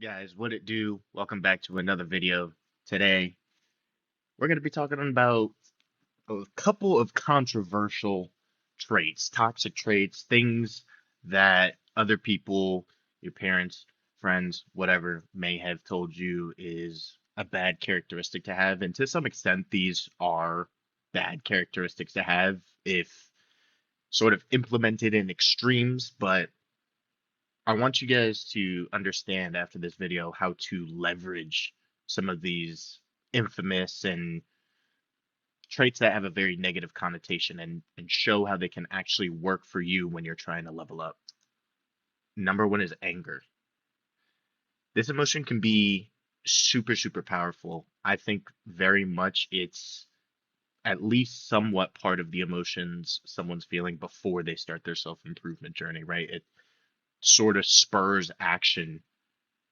Guys, what it do? Welcome back to another video. Today, we're going to be talking about a couple of controversial traits, toxic traits, things that other people, your parents, friends, whatever, may have told you is a bad characteristic to have. And to some extent, these are bad characteristics to have if sort of implemented in extremes, but I want you guys to understand after this video how to leverage some of these infamous and traits that have a very negative connotation and show how they can actually work for you when you're trying to level up. Number one is anger. This emotion can be super, super powerful. I think very much it's at least somewhat part of the emotions someone's feeling before they start their self-improvement journey, right? It sort of spurs action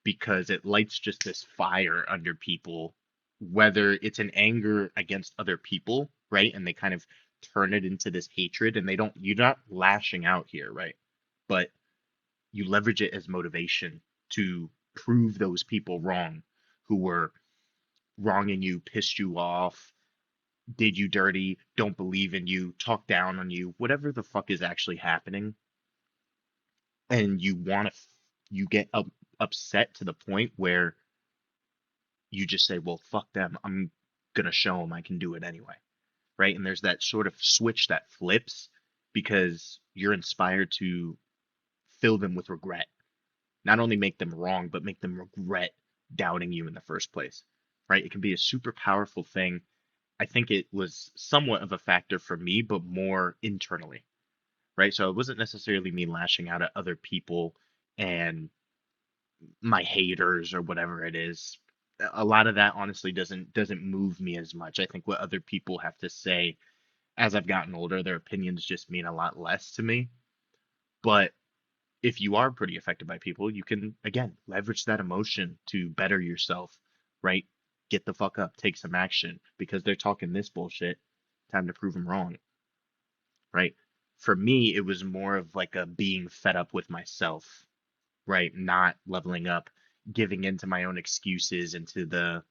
because it lights just this fire under people, whether it's an anger against other people, right? And they kind of turn it into this hatred and you're not lashing out here, right? But you leverage it as motivation to prove those people wrong who were wronging you, pissed you off, did you dirty, don't believe in you, talk down on you, whatever the fuck is actually happening. And you get upset to the point where you just say, well, fuck them. I'm going to show them I can do it anyway. Right. And there's that sort of switch that flips because you're inspired to fill them with regret. Not only make them wrong, but make them regret doubting you in the first place. Right. It can be a super powerful thing. I think it was somewhat of a factor for me, but more internally. Right. So it wasn't necessarily me lashing out at other people and my haters or whatever it is. A lot of that honestly doesn't move me as much. I think what other people have to say as I've gotten older, their opinions just mean a lot less to me. But if you are pretty affected by people, you can again leverage that emotion to better yourself, right? Get the fuck up, take some action because they're talking this bullshit. Time to prove them wrong, right? For me, it was more of like a being fed up with myself, right? Not leveling up, giving into my own excuses, into the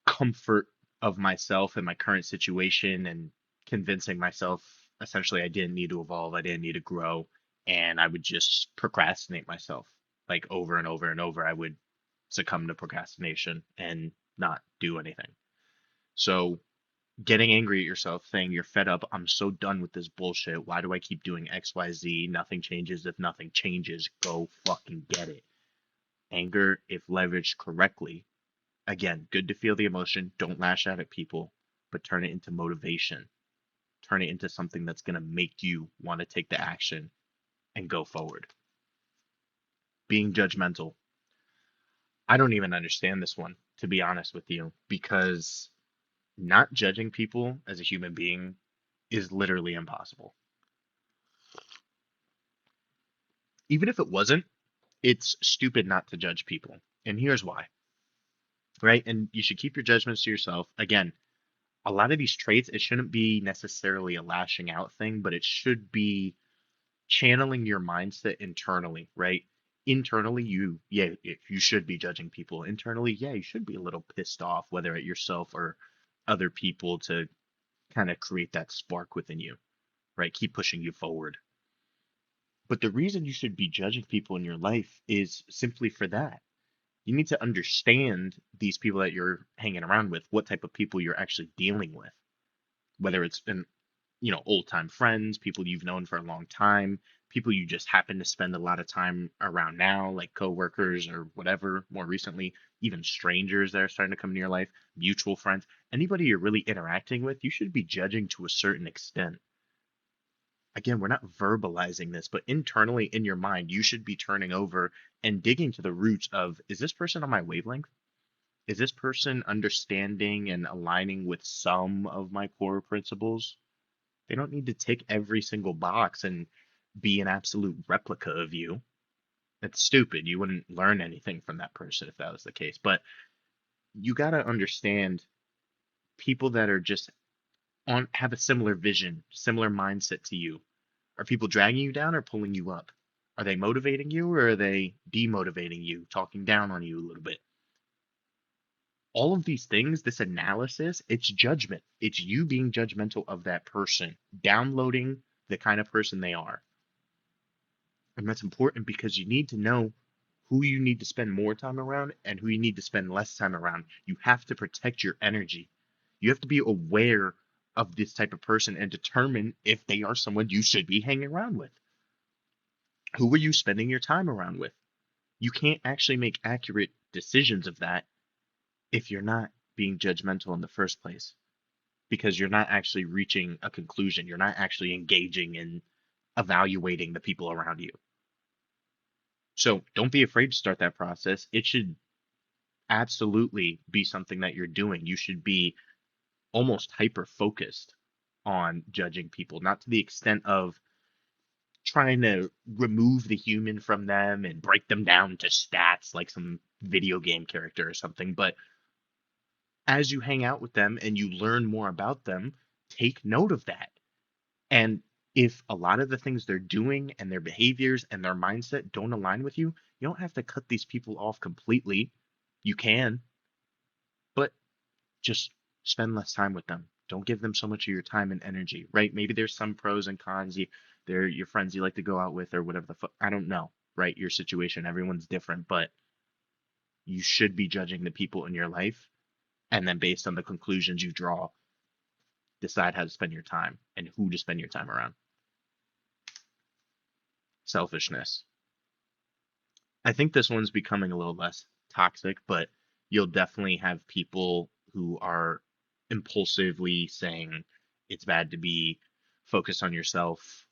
comfort of myself and my current situation, and convincing myself essentially I didn't need to evolve, I didn't need to grow, and I would just procrastinate myself like over and over and over. I would succumb to procrastination and not do anything. So getting angry at yourself, saying you're fed up, I'm so done with this bullshit. Why do I keep doing XYZ? Nothing changes if nothing changes. Go fucking get it. Anger, if leveraged correctly, again, good to feel the emotion. Don't lash out at people, but turn it into motivation. Turn it into something that's going to make you want to take the action and go forward. Being judgmental. I don't even understand this one, to be honest with you, because not judging people as a human being is literally impossible. Even if it wasn't, it's stupid not to judge people. And here's why, right? And you should keep your judgments to yourself. Again, a lot of these traits, it shouldn't be necessarily a lashing out thing, but it should be channeling your mindset internally, right? Internally, yeah, if you should be judging people. Internally, yeah, you should be a little pissed off, whether at yourself or other people, to kind of create that spark within you, right? Keep pushing you forward. But the reason you should be judging people in your life is simply for that. You need to understand these people that you're hanging around with, what type of people you're actually dealing with, whether it's an old time friends, people you've known for a long time, people you just happen to spend a lot of time around now, like coworkers or whatever, more recently, even strangers that are starting to come into your life, mutual friends, anybody you're really interacting with, you should be judging to a certain extent. Again, we're not verbalizing this, but internally in your mind, you should be turning over and digging to the roots of, is this person on my wavelength? Is this person understanding and aligning with some of my core principles? They don't need to tick every single box and be an absolute replica of you. That's stupid. You wouldn't learn anything from that person if that was the case. But you got to understand people that are just have a similar vision, similar mindset to you. Are people dragging you down or pulling you up? Are they motivating you or are they demotivating you, talking down on you a little bit? All of these things, this analysis, it's judgment. It's you being judgmental of that person, downloading the kind of person they are. And that's important because you need to know who you need to spend more time around and who you need to spend less time around. You have to protect your energy. You have to be aware of this type of person and determine if they are someone you should be hanging around with. Who are you spending your time around with? You can't actually make accurate decisions of that if you're not being judgmental in the first place, because you're not actually reaching a conclusion. You're not actually engaging in evaluating the people around you. So don't be afraid to start that process. It should absolutely be something that you're doing. You should be almost hyper focused on judging people, not to the extent of trying to remove the human from them and break them down to stats like some video game character or something, but as you hang out with them and you learn more about them, take note of that. And if a lot of the things they're doing and their behaviors and their mindset don't align with you, you don't have to cut these people off completely. You can, but just spend less time with them. Don't give them so much of your time and energy, right? Maybe there's some pros and cons. They're your friends you like to go out with or whatever the fuck. I don't know, right? Your situation, everyone's different, but you should be judging the people in your life. And then based on the conclusions you draw, decide how to spend your time and who to spend your time around. Selfishness. I think this one's becoming a little less toxic, but you'll definitely have people who are impulsively saying it's bad to be focused on yourself,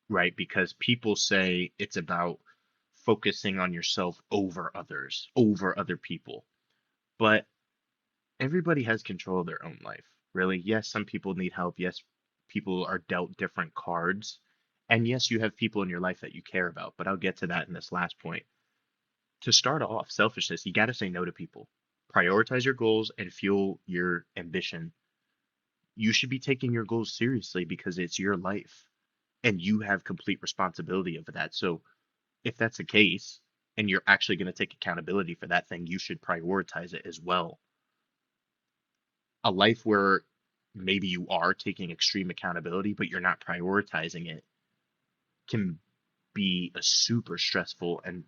right? Because people say it's about focusing on yourself over other people. But everybody has control of their own life, really. Yes, some people need help. Yes, people are dealt different cards. And yes, you have people in your life that you care about, but I'll get to that in this last point. To start off, selfishness, you got to say no to people. Prioritize your goals and fuel your ambition. You should be taking your goals seriously because it's your life and you have complete responsibility of that. So, if that's the case and you're actually going to take accountability for that thing, you should prioritize it as well. A life where maybe you are taking extreme accountability, but you're not prioritizing it can be a super stressful and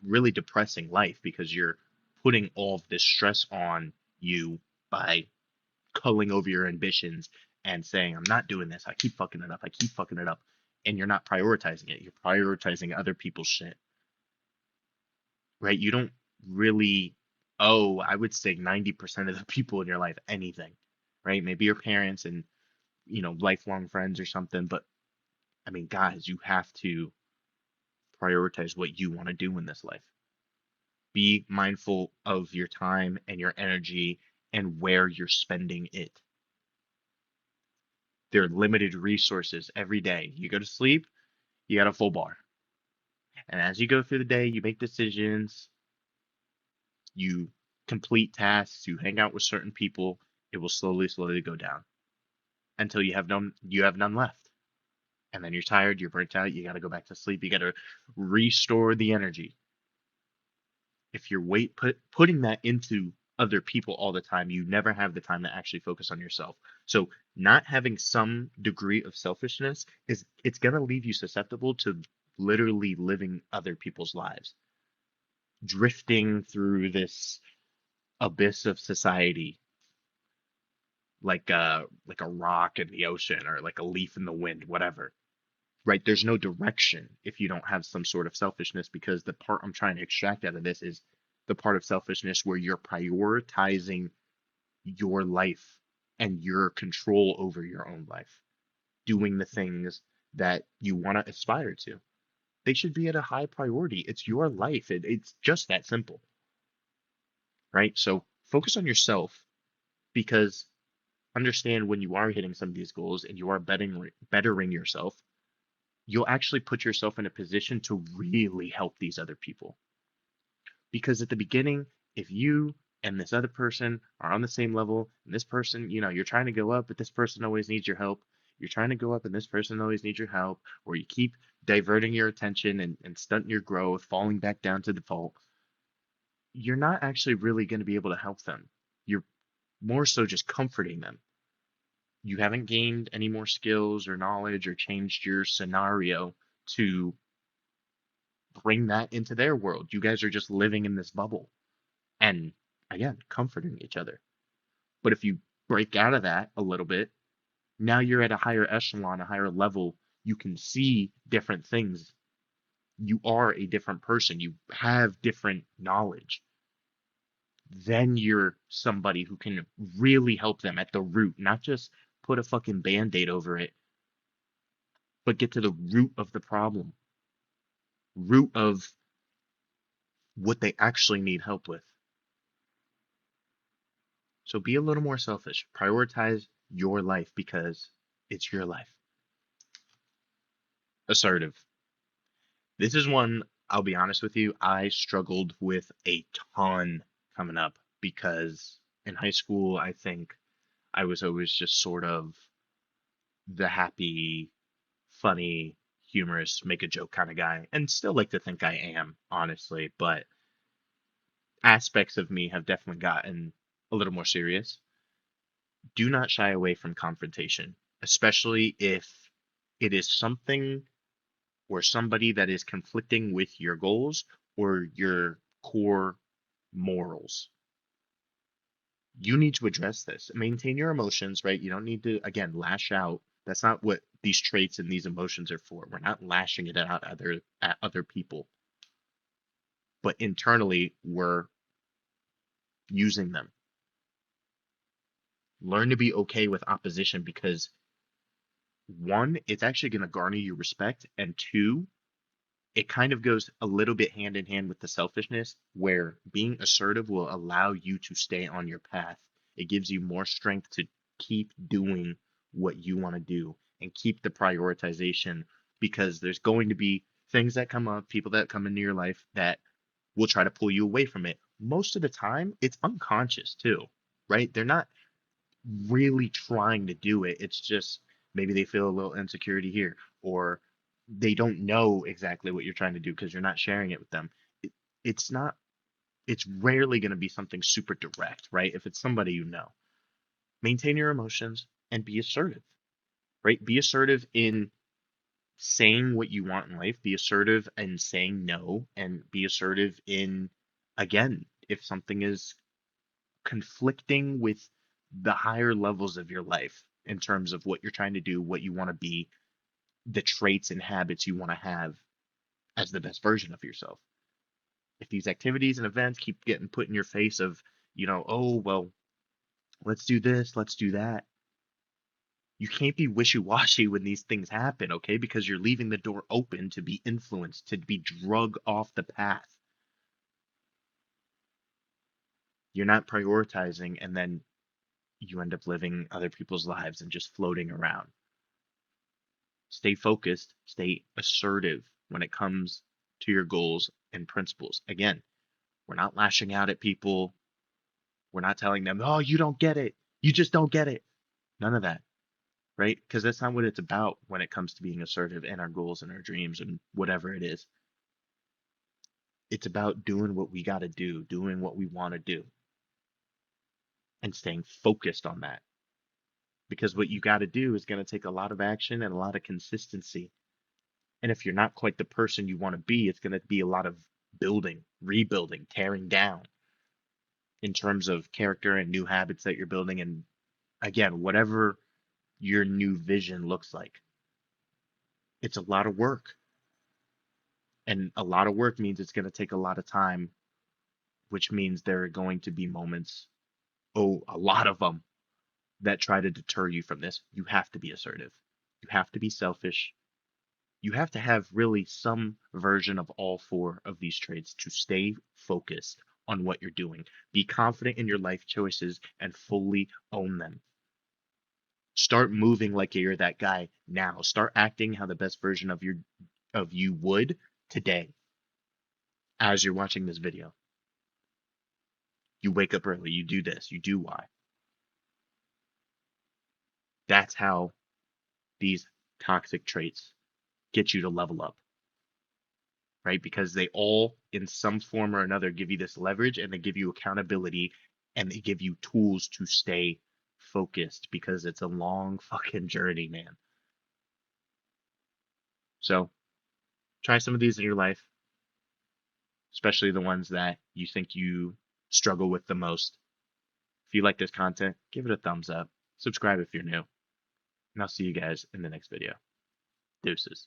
really depressing life because you're putting all of this stress on you by culling over your ambitions and saying, I'm not doing this. I keep fucking it up. I keep fucking it up. And you're not prioritizing it. You're prioritizing other people's shit, right? You don't really owe, I would say, 90% of the people in your life anything, right? Maybe your parents and, lifelong friends or something. But I mean, guys, you have to prioritize what you want to do in this life. Be mindful of your time and your energy and where you're spending it. There are limited resources every day. You go to sleep, you got a full bar. And as you go through the day, you make decisions, you complete tasks, you hang out with certain people, it will slowly, slowly go down until you have none left. And then you're tired, you're burnt out, you got to go back to sleep, you got to restore the energy. If you're putting that into other people all the time, you never have the time to actually focus on yourself. So not having some degree of selfishness it's going to leave you susceptible to literally living other people's lives, drifting through this abyss of society like a rock in the ocean or like a leaf in the wind, whatever. Right? There's no direction if you don't have some sort of selfishness, because the part I'm trying to extract out of this is the part of selfishness where you're prioritizing your life and your control over your own life, doing the things that you want to aspire to. They should be at a high priority. It's your life. It's just that simple, right? So focus on yourself, because understand when you are hitting some of these goals and you are bettering yourself, you'll actually put yourself in a position to really help these other people. Because at the beginning, if you and this other person are on the same level, and this person, you're trying to go up, but this person always needs your help, you're trying to go up and this person always needs your help, or you keep diverting your attention and stunting your growth, falling back down to default, you're not actually really going to be able to help them. You're more so just comforting them. You haven't gained any more skills or knowledge or changed your scenario to bring that into their world. You guys are just living in this bubble and, again, comforting each other. But if you break out of that a little bit, now you're at a higher echelon, a higher level. You can see different things. You are a different person. You have different knowledge. Then you're somebody who can really help them at the root, not just put a fucking band-aid over it, but get to the root of the problem, root of what they actually need help with. So be a little more selfish. Prioritize your life because it's your life. Assertive. This is one, I'll be honest with you, I struggled with a ton coming up because in high school, I think I was always just sort of the happy, funny, humorous, make a joke kind of guy, and still like to think I am, honestly, but aspects of me have definitely gotten a little more serious. Do not shy away from confrontation, especially if it is something or somebody that is conflicting with your goals or your core morals. You need to address this. Maintain your emotions, right? You don't need to, again, lash out. That's not what these traits and these emotions are for. We're not lashing it out at other people, but internally, we're using them. Learn to be okay with opposition because one, it's actually going to garner you respect, and two, it kind of goes a little bit hand in hand with the selfishness, where being assertive will allow you to stay on your path. It gives you more strength to keep doing what you want to do and keep the prioritization because there's going to be things that come up, people that come into your life that will try to pull you away from it. Most of the time, it's unconscious too, right? They're not really trying to do it. It's just maybe they feel a little insecurity here, or they don't know exactly what you're trying to do because you're not sharing it with them. It, it's not, it's rarely going to be something super direct, right? If it's somebody you know, maintain your emotions and be assertive, right? Be assertive in saying what you want in life, be assertive in saying no, and be assertive in, again, if something is conflicting with the higher levels of your life in terms of what you're trying to do, what you want to be, the traits and habits you want to have as the best version of yourself. If these activities and events keep getting put in your face of, oh, well, let's do this, let's do that. You can't be wishy-washy when these things happen, okay? Because you're leaving the door open to be influenced, to be drug off the path. You're not prioritizing, and then you end up living other people's lives and just floating around. Stay focused, stay assertive when it comes to your goals and principles. Again, we're not lashing out at people. We're not telling them, oh, you don't get it. You just don't get it. None of that, right? Because that's not what it's about when it comes to being assertive in our goals and our dreams and whatever it is. It's about doing what we got to do, doing what we want to do, and staying focused on that. Because what you got to do is going to take a lot of action and a lot of consistency. And if you're not quite the person you want to be, it's going to be a lot of building, rebuilding, tearing down in terms of character and new habits that you're building. And again, whatever your new vision looks like, it's a lot of work. And a lot of work means it's going to take a lot of time, which means there are going to be moments, oh, a lot of them, that try to deter you from this. You have to be assertive. You have to be selfish. You have to have really some version of all four of these traits to stay focused on what you're doing. Be confident in your life choices and fully own them. Start moving like you're that guy now. Start acting how the best version of you would today as you're watching this video. You wake up early, you do this, you do Y. That's how these toxic traits get you to level up, right? Because they all, in some form or another, give you this leverage and they give you accountability and they give you tools to stay focused because it's a long fucking journey, man. So try some of these in your life, especially the ones that you think you struggle with the most. If you like this content, give it a thumbs up, subscribe if you're new, and I'll see you guys in the next video. Deuces.